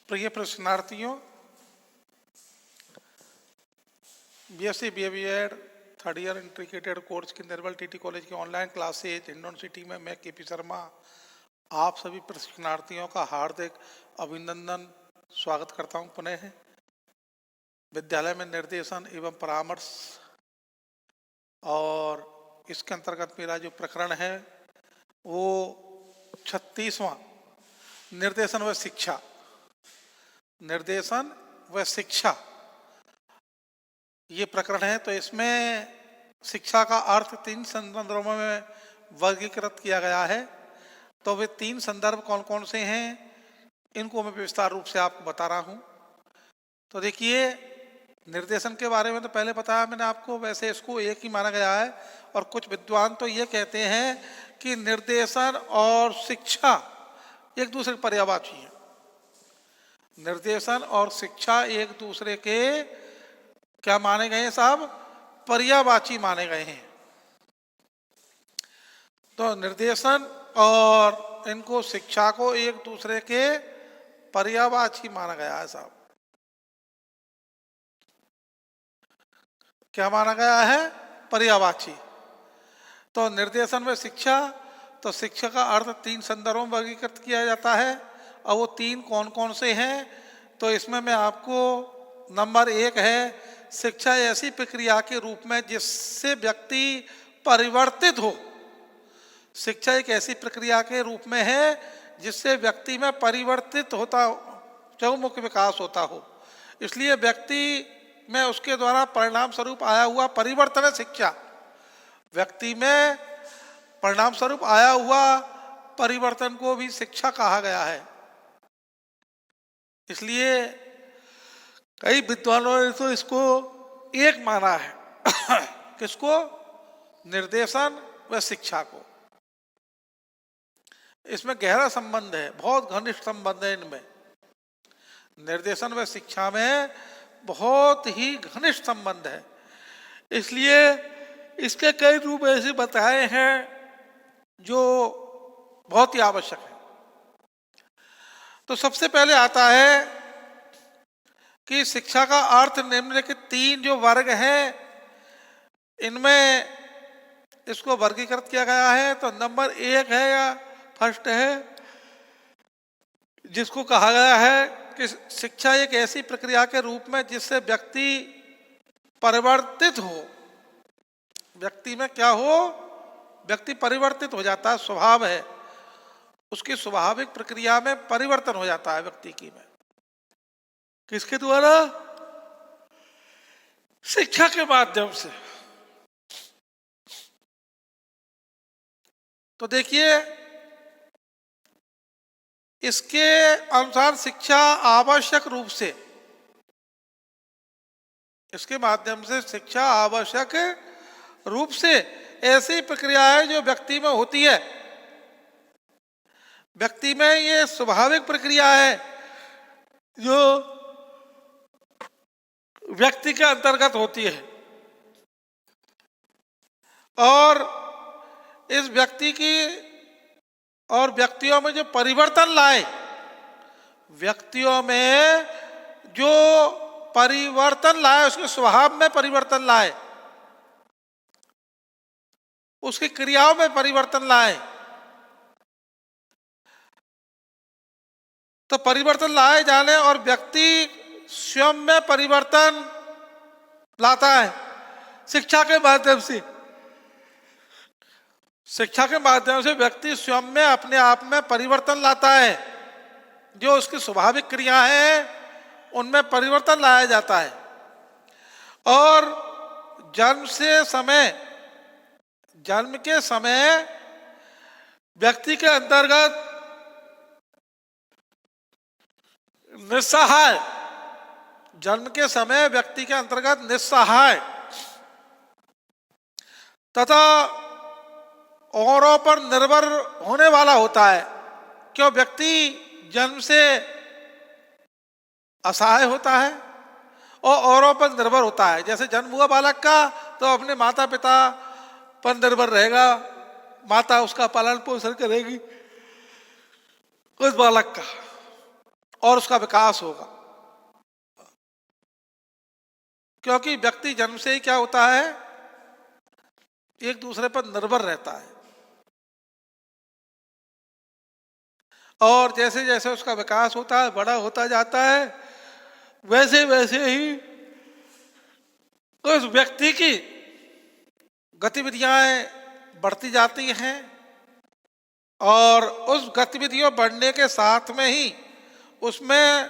प्रिय प्रश्नार्थियों, BSc BEd third year integrated course के निर्मल टीटी कॉलेज की ऑनलाइन क्लासेज हिंडौन सिटी में मैं केपी शर्मा आप सभी प्रशिक्षणार्थियों का हार्दिक अभिनंदन स्वागत करता हूं। पुनः विद्यालय में निर्देशन एवं परामर्श और इसके अंतर्गत मेरा जो प्रकरण है वो 36वां निर्देशन व शिक्षा, निर्देशन व शिक्षा ये प्रकरण है। तो इसमें शिक्षा का अर्थ 3 संदर्भों में वर्गीकृत किया गया है। तो वे 3 संदर्भ कौन कौन से हैं इनको मैं विस्तार रूप से आपको बता रहा हूं। तो देखिए, निर्देशन के बारे में तो पहले बताया मैंने आपको, वैसे इसको एक ही माना गया है और कुछ विद्वान तो ये कहते हैं कि निर्देशन और शिक्षा एक दूसरे के पर्यायवाची हैं। निर्देशन और शिक्षा एक दूसरे के क्या माने गए हैं साहब? पर्यायवाची माने गए हैं। तो निर्देशन और इनको शिक्षा को एक दूसरे के पर्यायवाची माना गया है साहब। क्या माना गया है? पर्यायवाची। तो निर्देशन व शिक्षा, तो शिक्षा का अर्थ 3 संदर्भों में वर्गीकृत किया जाता है और वो 3 कौन कौन से हैं? तो इसमें मैं आपको नंबर 1 है शिक्षा ऐसी प्रक्रिया के रूप में जिससे व्यक्ति परिवर्तित हो। शिक्षा एक ऐसी प्रक्रिया के रूप में है जिससे व्यक्ति में परिवर्तित होता, चहुमुख विकास होता हो। इसलिए व्यक्ति में उसके द्वारा परिणाम स्वरूप आया हुआ परिवर्तन है शिक्षा। व्यक्ति में परिणाम स्वरूप आया हुआ परिवर्तन को भी शिक्षा कहा गया है। इसलिए कई विद्वानों ने तो इसको एक माना है किसको? निर्देशन व शिक्षा को। इसमें गहरा संबंध है, बहुत घनिष्ठ संबंध है इनमें। निर्देशन व शिक्षा में बहुत ही घनिष्ठ संबंध है। इसलिए इसके कई रूप ऐसे बताए हैं जो बहुत ही आवश्यक है। तो सबसे पहले आता है कि शिक्षा का अर्थ निम्नलिखित 3 जो वर्ग हैं इनमें इसको वर्गीकृत किया गया है। तो नंबर 1 है या फर्स्ट है जिसको कहा गया है कि शिक्षा एक ऐसी प्रक्रिया के रूप में जिससे व्यक्ति परिवर्तित हो। व्यक्ति में क्या हो? व्यक्ति परिवर्तित हो जाता है, स्वभाव है उसकी स्वाभाविक प्रक्रिया में परिवर्तन हो जाता है व्यक्ति की में। किसके द्वारा? शिक्षा के माध्यम से। तो देखिए, इसके अनुसार शिक्षा आवश्यक रूप से, इसके माध्यम से शिक्षा आवश्यक रूप से ऐसी प्रक्रिया है जो व्यक्ति में होती है। व्यक्ति में ये स्वाभाविक प्रक्रिया है जो व्यक्ति के अंतर्गत होती है और इस व्यक्ति की और व्यक्तियों में जो परिवर्तन लाए, व्यक्तियों में जो परिवर्तन लाए, उसके स्वभाव में परिवर्तन लाए, उसकी क्रियाओं में परिवर्तन लाए। तो परिवर्तन लाए जाने और व्यक्ति स्वयं में परिवर्तन लाता है शिक्षा के माध्यम से। शिक्षा के माध्यम से व्यक्ति स्वयं में अपने आप में परिवर्तन लाता है। जो उसकी स्वाभाविक क्रिया है उनमें परिवर्तन लाया जाता है और जन्म के समय व्यक्ति के अंतर्गत निस्सहाय, जन्म के समय व्यक्ति के अंतर्गत निस्सहाय तथा औरों पर निर्भर होने वाला होता है। क्यों? व्यक्ति जन्म से असहाय होता है और औरों पर निर्भर होता है। जैसे जन्म हुआ बालक का तो अपने माता पिता पर निर्भर रहेगा, माता उसका पालन पोषण करेगी उस बालक का। और उसका विकास होगा। क्योंकि व्यक्ति जन्म से ही क्या होता है, एक दूसरे पर निर्भर रहता है, और जैसे जैसे उसका विकास होता है, बड़ा होता जाता है, वैसे वैसे ही उस व्यक्ति की गतिविधियां बढ़ती जाती हैं, और उस गतिविधियों बढ़ने के साथ में ही उसमें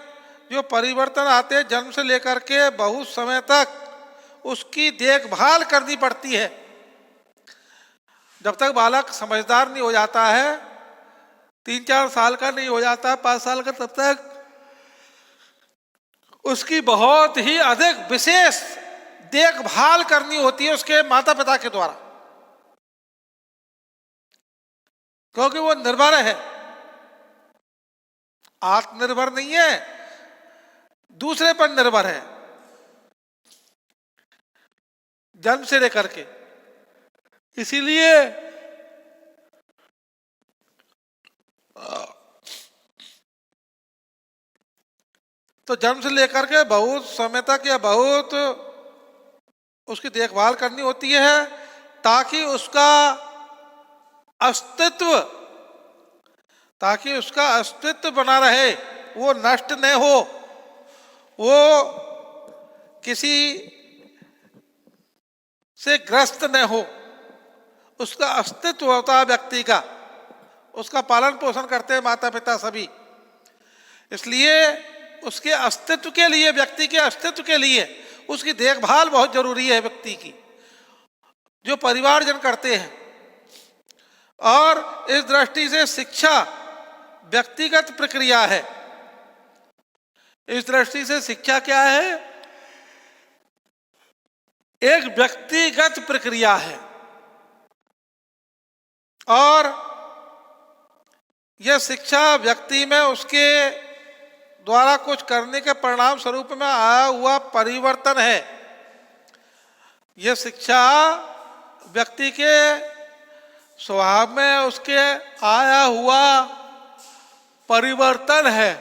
जो परिवर्तन आते हैं, जन्म से लेकर के बहुत समय तक उसकी देखभाल करनी पड़ती है। जब तक बालक समझदार नहीं हो जाता है, 3-4 साल का नहीं हो जाता, 5 साल का, तब तक उसकी बहुत ही अधिक विशेष देखभाल करनी होती है उसके माता पिता के द्वारा, क्योंकि वो निर्भर है, आत्मनिर्भर नहीं है, दूसरे पर निर्भर है जन्म से लेकर के। इसीलिए तो जन्म से लेकर के बहुत समय तक या बहुत उसकी देखभाल करनी होती है, ताकि उसका अस्तित्व बना रहे, वो नष्ट न हो, वो किसी से ग्रस्त न हो, उसका अस्तित्व होता है व्यक्ति का, उसका पालन पोषण करते हैं माता पिता सभी। इसलिए उसके अस्तित्व के लिए, व्यक्ति के अस्तित्व के लिए उसकी देखभाल बहुत जरूरी है व्यक्ति की, जो परिवारजन करते हैं। और इस दृष्टि से शिक्षा व्यक्तिगत प्रक्रिया है। इस दृष्टि से शिक्षा क्या है, एक व्यक्तिगत प्रक्रिया है, और यह शिक्षा व्यक्ति में उसके द्वारा कुछ करने के परिणाम स्वरूप में आया हुआ परिवर्तन है। यह शिक्षा व्यक्ति के स्वभाव में उसके आया हुआ परिवर्तन है।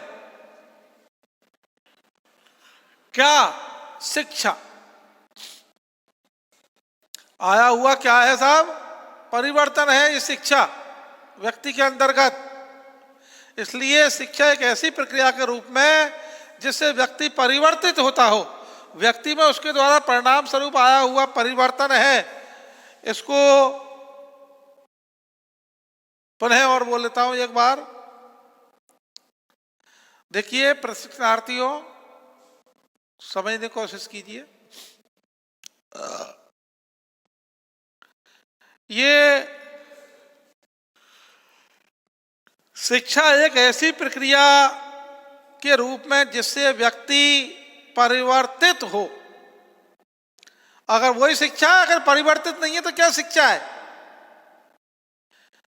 क्या शिक्षा आया हुआ क्या है साहब, परिवर्तन है ये शिक्षा व्यक्ति के अंतर्गत। इसलिए शिक्षा एक ऐसी प्रक्रिया के रूप में जिससे व्यक्ति परिवर्तित होता हो, व्यक्ति में उसके द्वारा परिणाम स्वरूप आया हुआ परिवर्तन है। इसको पुनः और बोल लेता हूं एक बार। देखिए प्रशिक्षणार्थियों, समझने की कोशिश कीजिए। ये शिक्षा एक ऐसी प्रक्रिया के रूप में जिससे व्यक्ति परिवर्तित हो। अगर वही शिक्षा अगर परिवर्तित नहीं है तो क्या शिक्षा है?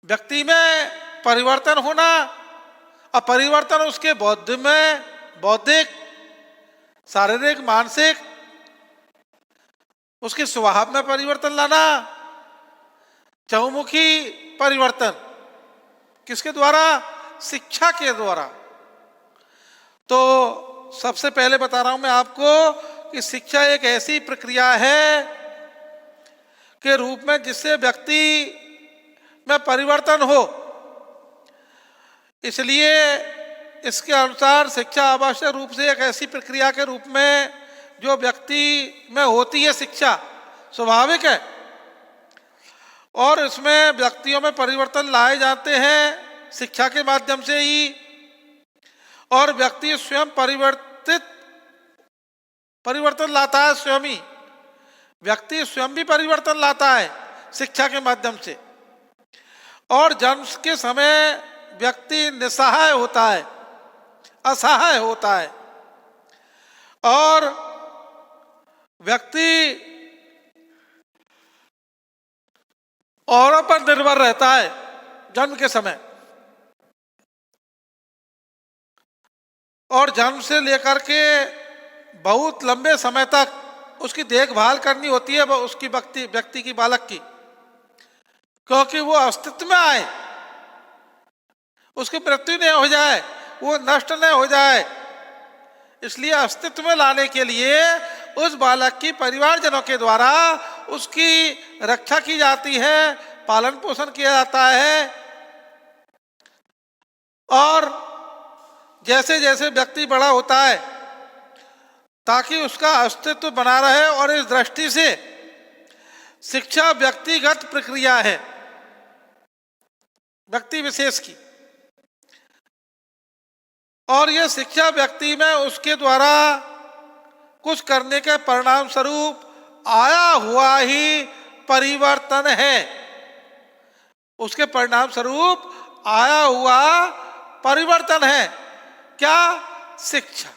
व्यक्ति में परिवर्तन होना, और परिवर्तन उसके बौद्धिक, शारीरिक, मानसिक, उसके स्वभाव में परिवर्तन लाना, चहुमुखी परिवर्तन, किसके द्वारा? शिक्षा के द्वारा। तो सबसे पहले बता रहा हूं मैं आपको कि शिक्षा एक ऐसी प्रक्रिया है के रूप में जिससे व्यक्ति में परिवर्तन हो। इसलिए इसके अनुसार शिक्षा आवश्यक रूप से एक ऐसी प्रक्रिया के रूप में जो व्यक्ति में होती है, शिक्षा स्वाभाविक है, और इसमें व्यक्तियों में परिवर्तन लाए जाते हैं शिक्षा के माध्यम से ही, और व्यक्ति स्वयं परिवर्तन लाता है। स्वयं ही व्यक्ति स्वयं भी परिवर्तन लाता है शिक्षा के माध्यम से। और जन्म के समय व्यक्ति निसहाय होता है, असहाय होता है, और व्यक्ति औरों पर निर्भर रहता है जन्म के समय। और जन्म से लेकर के बहुत लंबे समय तक उसकी देखभाल करनी होती है उसकी व्यक्ति की, बालक की, क्योंकि वो अस्तित्व में आए, उसकी मृत्यु नहीं हो जाए, वो नष्ट न हो जाए, इसलिए अस्तित्व में लाने के लिए उस बालक की परिवारजनों के द्वारा उसकी रक्षा की जाती है, पालन पोषण किया जाता है। और जैसे जैसे व्यक्ति बड़ा होता है ताकि उसका अस्तित्व बना रहे, और इस दृष्टि से शिक्षा व्यक्तिगत प्रक्रिया है, व्यक्ति विशेष की, और यह शिक्षा व्यक्ति में उसके द्वारा कुछ करने के परिणाम स्वरूप आया हुआ ही परिवर्तन है, उसके परिणाम स्वरूप आया हुआ परिवर्तन है। क्या? शिक्षा।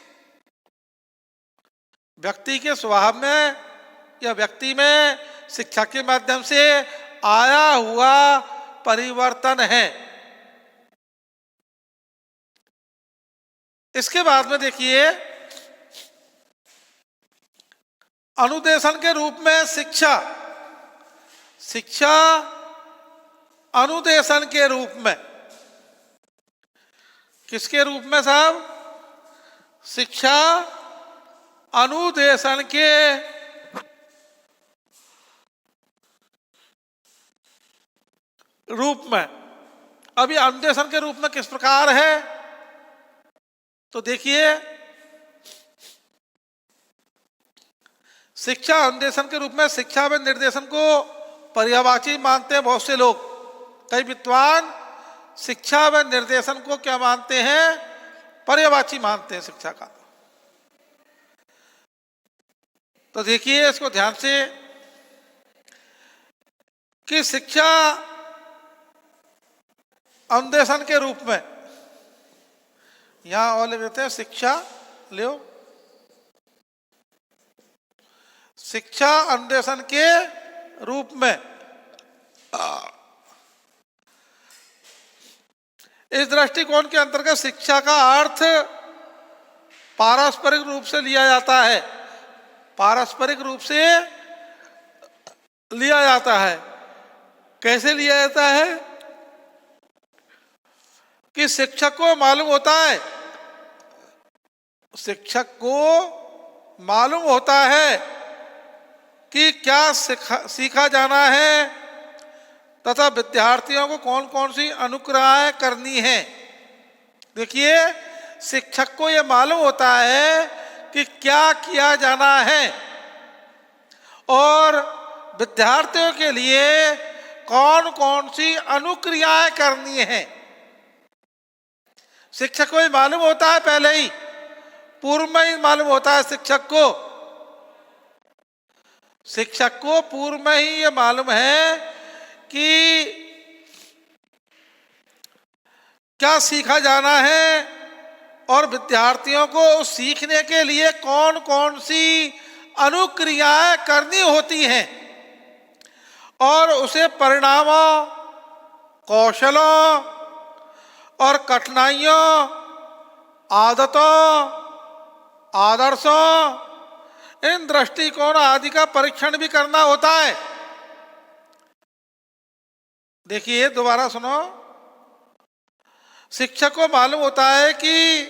व्यक्ति के स्वभाव में या व्यक्ति में शिक्षा के माध्यम से आया हुआ परिवर्तन है। इसके बाद में देखिए, अनुदेशन के रूप में शिक्षा, शिक्षा अनुदेशन के रूप में, किसके रूप में साहब? शिक्षा अनुदेशन के रूप में। अभी अनुदेशन के रूप में किस प्रकार है? तो देखिए, शिक्षा अनुदेशन के रूप में शिक्षा व निर्देशन को पर्यायवाची मानते हैं बहुत से लोग। कई विद्वान शिक्षा व निर्देशन को क्या मानते हैं? पर्यायवाची मानते हैं शिक्षा का। तो देखिए इसको ध्यान से कि शिक्षा अनुदेशन के रूप में, यहां और ले लेते हैं शिक्षा, लो, शिक्षा अनुदेशन के रूप में। इस दृष्टिकोण के अंतर्गत शिक्षा का अर्थ पारस्परिक रूप से लिया जाता है, पारस्परिक रूप से लिया जाता है। कैसे लिया जाता है? कि शिक्षक को मालूम होता है, शिक्षक को मालूम होता है कि क्या सीखा जाना है तथा विद्यार्थियों को कौन कौन सी अनुक्रियाएं करनी है। देखिए, शिक्षक को यह मालूम होता है कि क्या किया जाना है और विद्यार्थियों के लिए कौन कौन सी अनुक्रियाएं करनी है। शिक्षक को ही मालूम होता है, पहले ही पूर्व में ही मालूम होता है शिक्षक को। शिक्षक को पूर्व में ही ये मालूम है कि क्या सीखा जाना है और विद्यार्थियों को उस सीखने के लिए कौन कौन सी अनुक्रियाएं करनी होती हैं, और उसे परिणामों, कौशलों और कठिनाइयों, आदतों, आदर्शों, इन दृष्टिकोण आदि का परीक्षण भी करना होता है। देखिए दोबारा सुनो, शिक्षक को मालूम होता है कि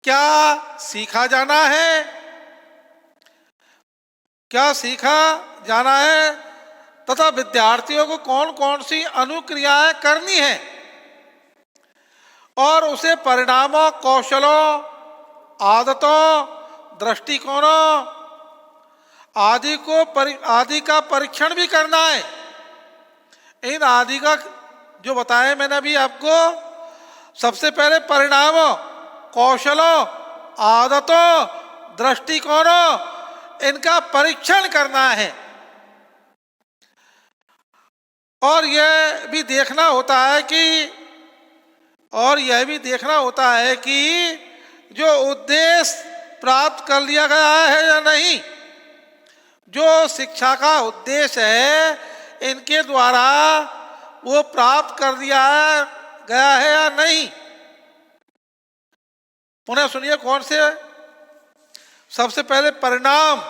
क्या सीखा जाना है, क्या सीखा जाना है तथा विद्यार्थियों को कौन कौन सी अनुक्रियाएं करनी है, और उसे परिणामों, कौशलों, आदतों, दृष्टिकोणों आदि का परीक्षण भी करना है। इन आदि का जो बताया मैंने अभी आपको, सबसे पहले परिणामों, कौशलों, आदतों, दृष्टिकोणों, इनका परीक्षण करना है। और यह भी देखना होता है कि जो उद्देश्य प्राप्त कर लिया गया है या नहीं, जो शिक्षा का उद्देश्य है इनके द्वारा वो प्राप्त कर दिया गया है या नहीं। पुनः सुनिए कौन से? सबसे पहले परिणाम,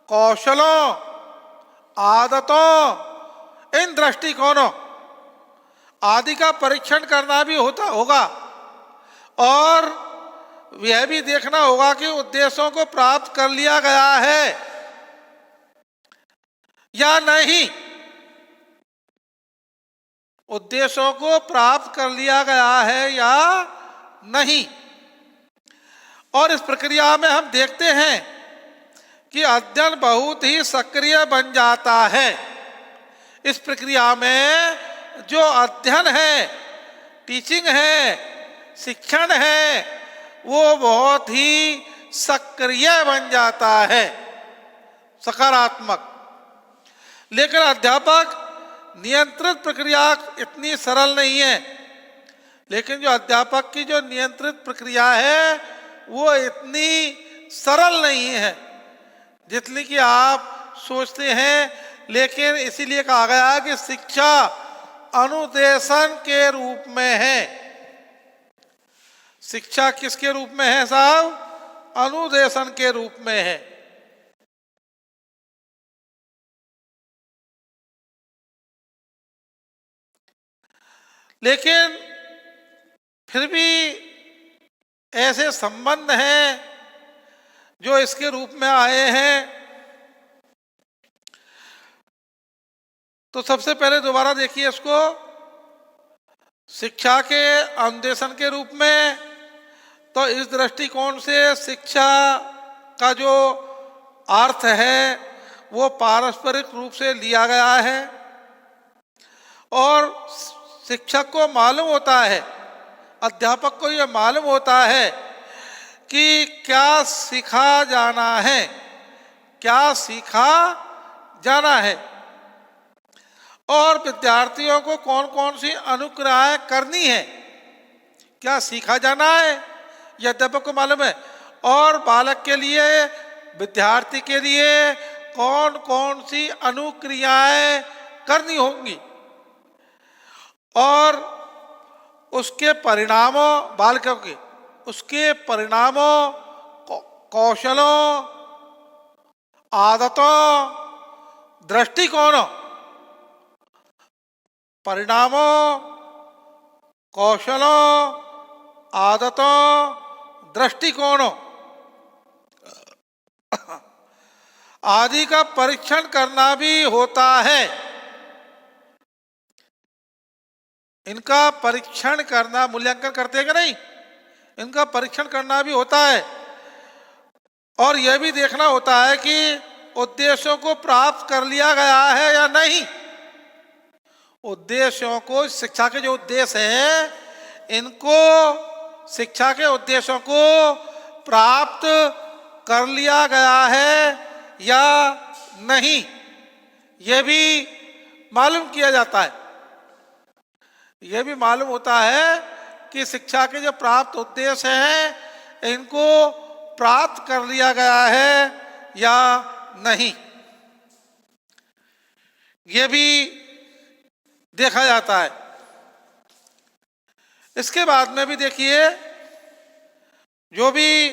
कौशलों, आदतों, इन दृष्टिकोणों आदि का परीक्षण करना भी होगा। और यह भी देखना होगा कि उद्देश्यों को प्राप्त कर लिया गया है या नहीं। उद्देश्यों को प्राप्त कर लिया गया है या नहीं। और इस प्रक्रिया में हम देखते हैं कि अध्ययन बहुत ही सक्रिय बन जाता है। इस प्रक्रिया में जो अध्ययन है, टीचिंग है, शिक्षण है, वो बहुत ही सक्रिय बन जाता है, सकारात्मक। लेकिन अध्यापक नियंत्रित प्रक्रिया इतनी सरल नहीं है। लेकिन जो अध्यापक की जो नियंत्रित प्रक्रिया है वो इतनी सरल नहीं है जितनी कि आप सोचते हैं। लेकिन इसीलिए कहा गया है कि शिक्षा अनुदेशन के रूप में है। शिक्षा किसके रूप में है साहब? अनुदेशन के रूप में है। लेकिन फिर भी ऐसे संबंध हैं जो इसके रूप में आए हैं। तो सबसे पहले दोबारा देखिए इसको, शिक्षा के अनुदेशन के रूप में। तो इस दृष्टिकोण से शिक्षा का जो अर्थ है वो पारस्परिक रूप से लिया गया है और शिक्षक को मालूम होता है, अध्यापक को यह मालूम होता है कि क्या सीखा जाना है, क्या सीखा जाना है और विद्यार्थियों को कौन कौन सी अनुक्रियाएं करनी है। क्या सीखा जाना है यह अध्यापक को मालूम है और बालक के लिए, विद्यार्थी के लिए कौन कौन सी अनुक्रियाएं करनी होंगी और उसके परिणामों, बालकों के उसके परिणामों, कौशलों, आदतों, दृष्टिकोणों, परिणामों, कौशलों, आदतों, दृष्टिकोणों आदि का परीक्षण करना भी होता है। इनका परीक्षण करना, मूल्यांकन करते हैं कि नहीं, इनका परीक्षण करना भी होता है और यह भी देखना होता है कि उद्देश्यों को प्राप्त कर लिया गया है या नहीं। उद्देश्यों को, शिक्षा के जो उद्देश्य हैं, इनको, शिक्षा के उद्देश्यों को प्राप्त कर लिया गया है या नहीं, यह भी मालूम किया जाता है। यह भी मालूम होता है कि शिक्षा के जो प्राप्त उद्देश्य हैं इनको प्राप्त कर लिया गया है या नहीं, यह भी देखा जाता है। इसके बाद में भी देखिए, जो भी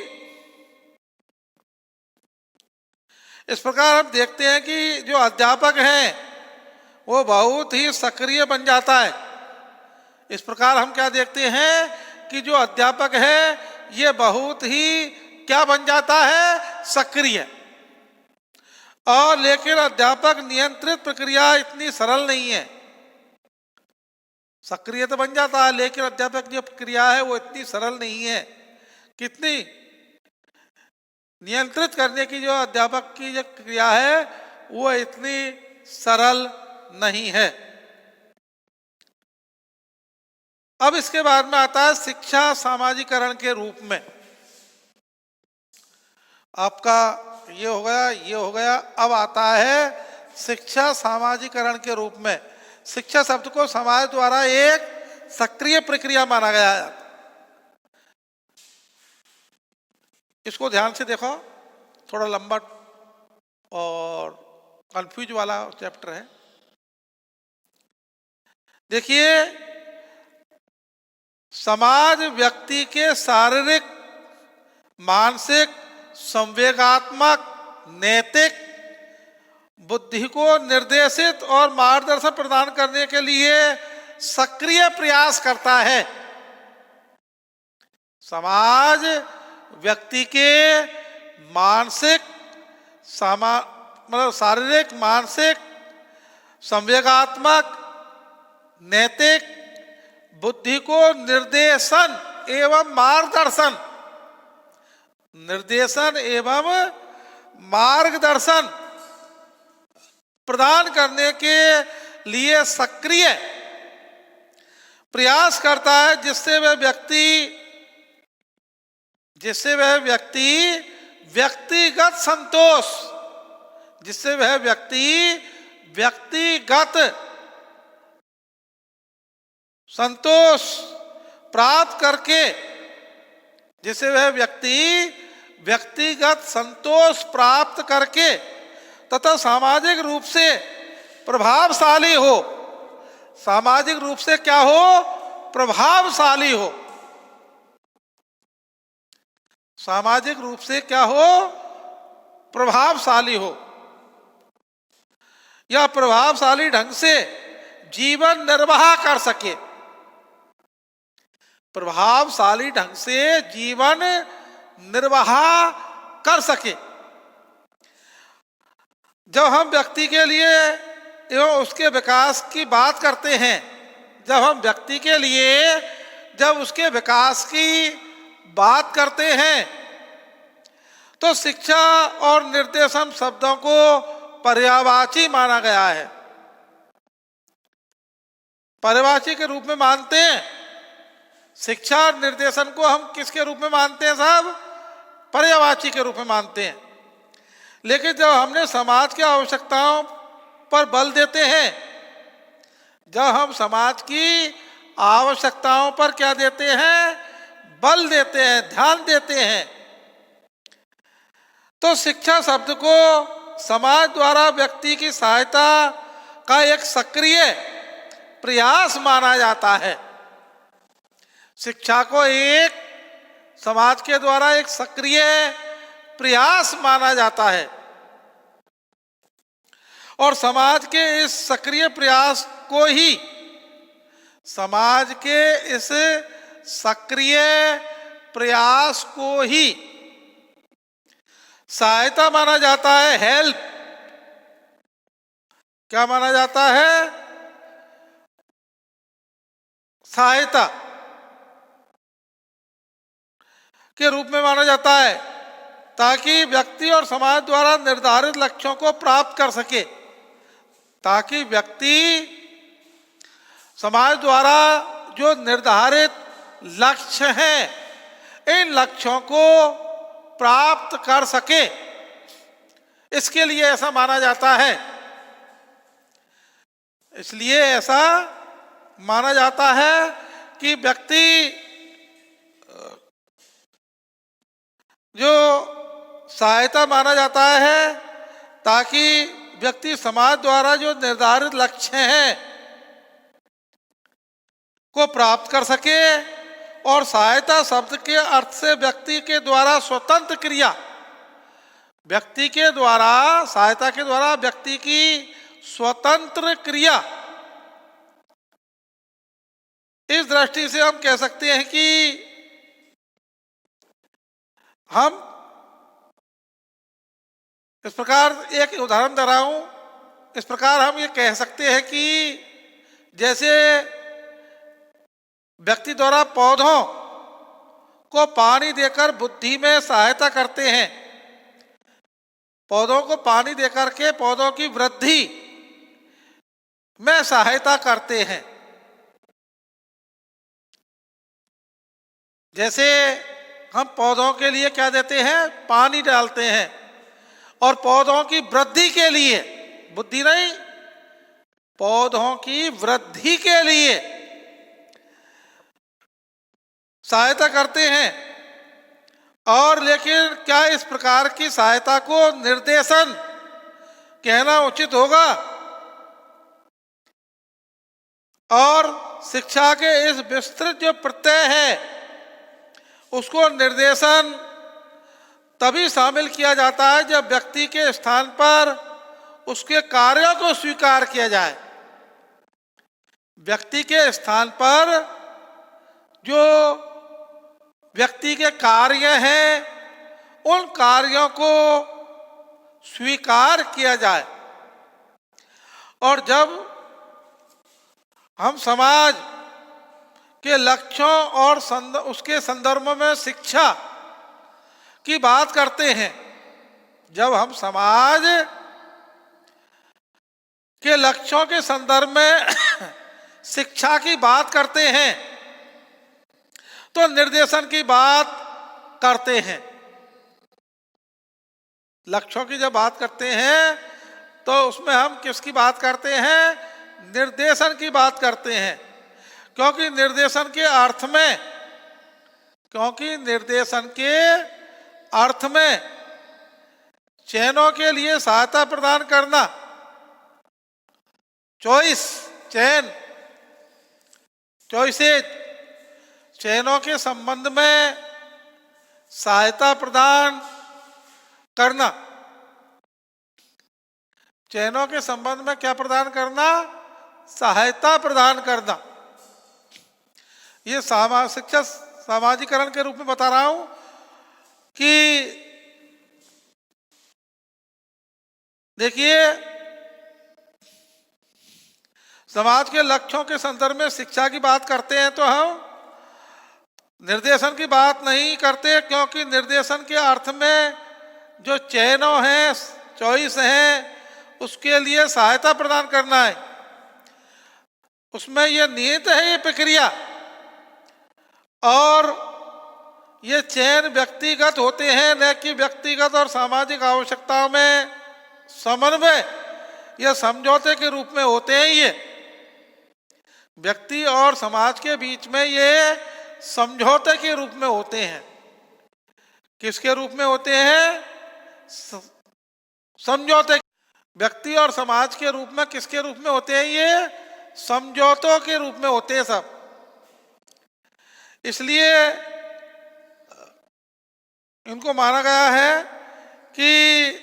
इस प्रकार हम देखते हैं कि जो अध्यापक हैं वो बहुत ही सक्रिय बन जाता है। इस प्रकार हम क्या देखते हैं कि जो अध्यापक है ये बहुत ही क्या बन जाता है? सक्रिय। और लेकिन अध्यापक नियंत्रित प्रक्रिया इतनी सरल नहीं है। सक्रिय तो बन जाता है लेकिन अध्यापक जो प्रक्रिया है वो इतनी सरल नहीं है। कितनी नियंत्रित करने की जो अध्यापक की जो क्रिया है वो इतनी सरल नहीं है। अब इसके बाद में आता है शिक्षा सामाजिकरण के रूप में। आपका ये हो गया, ये हो गया। अब आता है शिक्षा सामाजिकरण के रूप में। शिक्षा शब्द को समाज द्वारा एक सक्रिय प्रक्रिया माना गया है। इसको ध्यान से देखो, थोड़ा लंबा और कंफ्यूज वाला चैप्टर है। देखिए, समाज व्यक्ति के शारीरिक, मानसिक, संवेगात्मक, नैतिक बुद्धि को निर्देशित और मार्गदर्शन प्रदान करने के लिए सक्रिय प्रयास करता है। समाज व्यक्ति के मानसिक मतलब शारीरिक, मानसिक, संवेगात्मक, नैतिक बुद्धि को निर्देशन एवं मार्गदर्शन प्रदान करने के लिए सक्रिय प्रयास करता है, जिससे वह व्यक्ति व्यक्तिगत संतोष प्राप्त करके, व्यक्तिगत संतोष प्राप्त करके तथा सामाजिक रूप से प्रभावशाली हो। सामाजिक रूप से क्या हो? प्रभावशाली हो। सामाजिक रूप से क्या हो? प्रभावशाली हो, या प्रभावशाली ढंग से जीवन निर्वाह कर सके। प्रभावशाली ढंग से जीवन निर्वाह कर सके। जब हम व्यक्ति के लिए एवं उसके विकास की बात करते हैं, जब उसके विकास की बात करते हैं, तो शिक्षा और निर्देशन शब्दों को पर्यायवाची माना गया है। पर्यायवाची के रूप में मानते हैं। शिक्षा और निर्देशन को हम किसके रूप में मानते हैं साहब? पर्यायवाची के रूप में मानते हैं। लेकिन जब हमने समाज की आवश्यकताओं पर बल देते हैं, जब हम समाज की आवश्यकताओं पर क्या देते हैं? बल देते हैं, ध्यान देते हैं, तो शिक्षा शब्द को समाज द्वारा व्यक्ति की सहायता का एक सक्रिय प्रयास माना जाता है। शिक्षा को एक समाज के द्वारा एक सक्रिय प्रयास माना जाता है, और समाज के इस सक्रिय प्रयास को ही सहायता माना जाता है। हेल्प क्या माना जाता है? सहायता के रूप में माना जाता है, ताकि व्यक्ति और समाज द्वारा निर्धारित लक्ष्यों को प्राप्त कर सके। ताकि व्यक्ति समाज द्वारा जो निर्धारित लक्ष्य हैं, इन लक्ष्यों को प्राप्त कर सके, इसके लिए ऐसा माना जाता है। इसलिए ऐसा माना जाता है कि व्यक्ति जो सहायता माना जाता है, ताकि व्यक्ति समाज द्वारा जो निर्धारित लक्ष्य हैं को प्राप्त कर सके। और सहायता शब्द के अर्थ से व्यक्ति के द्वारा स्वतंत्र क्रिया, सहायता के द्वारा व्यक्ति की स्वतंत्र क्रिया। इस दृष्टि से हम कह सकते हैं कि हम इस प्रकार एक उदाहरण दे रहा हूं। इस प्रकार हम ये कह सकते हैं कि जैसे व्यक्ति द्वारा पौधों को पानी देकर बुद्धि में सहायता करते हैं, पौधों को पानी देकर के पौधों की वृद्धि में सहायता करते हैं। जैसे हम पौधों के लिए क्या देते हैं? पानी डालते हैं, और पौधों की वृद्धि के लिए, बुद्धि नहीं, पौधों की वृद्धि के लिए सहायता करते हैं। और लेकिन क्या इस प्रकार की सहायता को निर्देशन कहना उचित होगा? और शिक्षा के इस विस्तृत जो प्रत्यय है, उसको निर्देशन तभी शामिल किया जाता है जब व्यक्ति के स्थान पर उसके कार्यों को स्वीकार किया जाए। व्यक्ति के स्थान पर जो व्यक्ति के कार्य हैं उन कार्यों को स्वीकार किया जाए। और जब हम समाज के लक्ष्यों और उसके संदर्भ में शिक्षा की बात करते हैं, जब हम समाज के लक्ष्यों के संदर्भ में शिक्षा की बात करते हैं तो निर्देशन की बात करते हैं। लक्ष्यों की जब बात करते हैं तो उसमें हम किसकी बात करते हैं? निर्देशन की बात करते हैं। क्योंकि निर्देशन के अर्थ में चयनों के लिए सहायता प्रदान करना, चॉइसेज, चयनों के संबंध में सहायता प्रदान करना। चयनों के संबंध में क्या प्रदान करना? सहायता प्रदान करना। ये शिक्षा सामाजिकरण के रूप में बता रहा हूं कि देखिए, समाज के लक्ष्यों के संदर्भ में शिक्षा की बात करते हैं तो हम निर्देशन की बात नहीं करते, क्योंकि निर्देशन के अर्थ में जो चयनों हैं, चॉइस हैं, उसके लिए सहायता प्रदान करना है। उसमें यह निहित है, ये प्रक्रिया। और ये चयन व्यक्तिगत होते हैं, न कि व्यक्तिगत और सामाजिक आवश्यकताओं में समन्वय या समझौते के रूप में होते हैं। ये व्यक्ति और समाज के बीच में ये समझौते के रूप में होते हैं। किसके रूप में होते हैं? समझौते। व्यक्ति और समाज के रूप में किसके रूप में होते हैं? ये समझौतों के रूप में होते हैं सब। इसलिए इनको माना गया है कि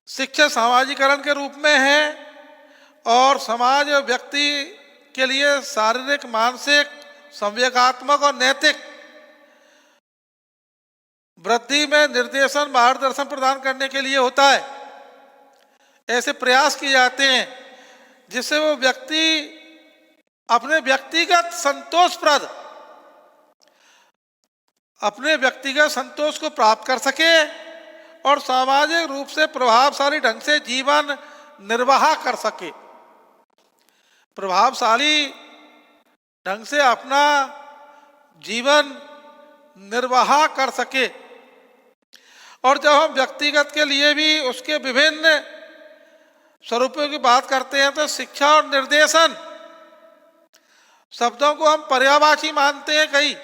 शिक्षा सामाजिकरण के रूप में है और समाज व्यक्ति के लिए शारीरिक, मानसिक, संवेगात्मक और नैतिक वृद्धि में निर्देशन, मार्गदर्शन प्रदान करने के लिए होता है। ऐसे प्रयास किए जाते हैं जिससे वो व्यक्ति अपने व्यक्तिगत संतोष को प्राप्त कर सके और सामाजिक रूप से प्रभावशाली ढंग से जीवन निर्वाह कर सके। प्रभावशाली ढंग से अपना जीवन निर्वाह कर सके। और जब हम व्यक्तिगत के लिए भी उसके विभिन्न स्वरूपों की बात करते हैं तो शिक्षा और निर्देशन शब्दों को हम पर्यायवाची मानते हैं कई,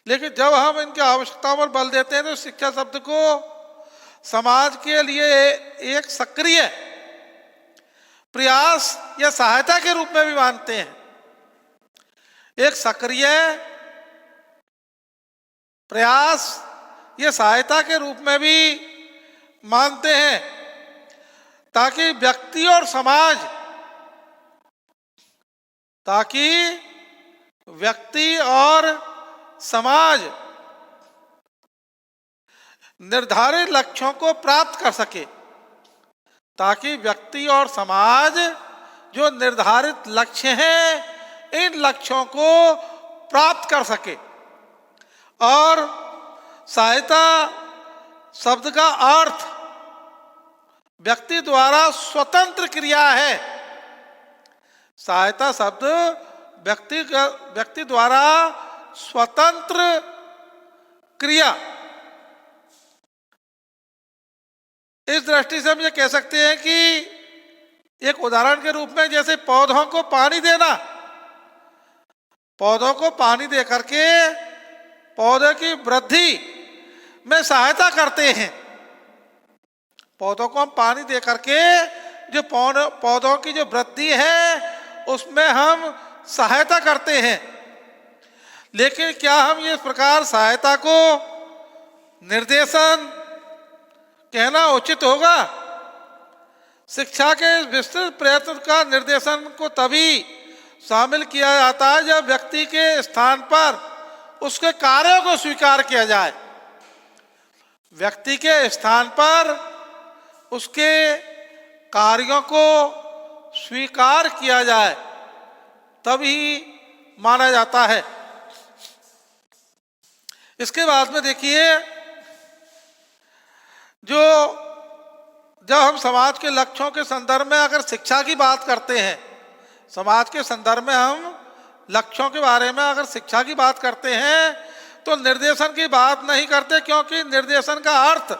लेकिन जब हम इनकी आवश्यकताओं पर बल देते हैं तो शिक्षा शब्द को समाज के लिए एक सक्रिय प्रयास या सहायता के रूप में भी मानते हैं। एक सक्रिय प्रयास या सहायता के रूप में भी मानते हैं, ताकि व्यक्ति और समाज निर्धारित लक्ष्यों को प्राप्त कर सके। ताकि व्यक्ति और समाज जो निर्धारित लक्ष्य हैं, इन लक्ष्यों को प्राप्त कर सके। और सहायता शब्द का अर्थ व्यक्ति द्वारा स्वतंत्र क्रिया है। सहायता शब्द व्यक्ति द्वारा स्वतंत्र क्रिया। इस दृष्टि से हम ये कह सकते हैं कि एक उदाहरण के रूप में जैसे पौधों को पानी देना, पौधों को पानी दे करके पौधे की वृद्धि में सहायता करते हैं। पौधों को हम पानी दे करके जो पौधों की जो वृद्धि है उसमें हम सहायता करते हैं। लेकिन क्या हम इस प्रकार सहायता को निर्देशन कहना उचित होगा? शिक्षा के विस्तृत प्रयत्न का निर्देशन को तभी शामिल किया जाता है जब व्यक्ति के स्थान पर उसके कार्यों को स्वीकार किया जाए। व्यक्ति के स्थान पर उसके कार्यों को स्वीकार किया जाए तभी माना जाता है। इसके बाद में देखिए, जब हम समाज के लक्ष्यों के संदर्भ में अगर शिक्षा की बात करते हैं, समाज के संदर्भ में हम लक्ष्यों के बारे में अगर शिक्षा की बात करते हैं तो निर्देशन की बात नहीं करते, क्योंकि निर्देशन का अर्थ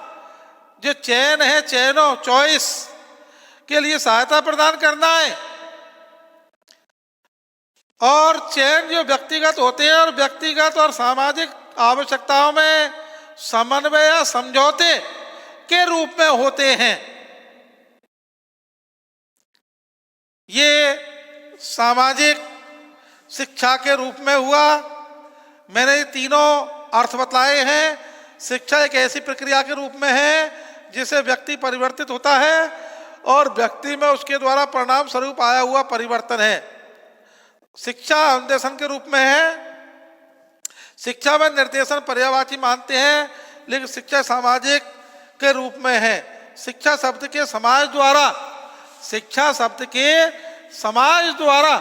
जो चयन है, चयनों चॉइस के लिए सहायता प्रदान करना है, और चयन जो व्यक्तिगत होते हैं और व्यक्तिगत और सामाजिक आवश्यकताओं में समन्वय या समझौते के रूप में होते हैं। ये सामाजिक शिक्षा के रूप में हुआ। मैंने ये तीनों अर्थ बतलाए हैं। शिक्षा एक ऐसी प्रक्रिया के रूप में है जिससे व्यक्ति परिवर्तित होता है और व्यक्ति में उसके द्वारा परिणाम स्वरूप आया हुआ परिवर्तन है। शिक्षा अनुदेशन के रूप में है। शिक्षा में निर्देशन पर्यायवाची मानते हैं, लेकिन शिक्षा सामाजिक के रूप में है। शिक्षा शब्द के समाज द्वारा, शिक्षा शब्द के समाज द्वारा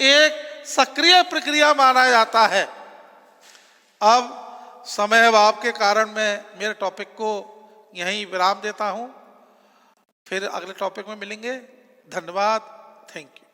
एक सक्रिय प्रक्रिया माना जाता है। अब समय अभाव के कारण मैं मेरे टॉपिक को यहीं विराम देता हूं। फिर अगले टॉपिक में मिलेंगे। धन्यवाद। Thank you.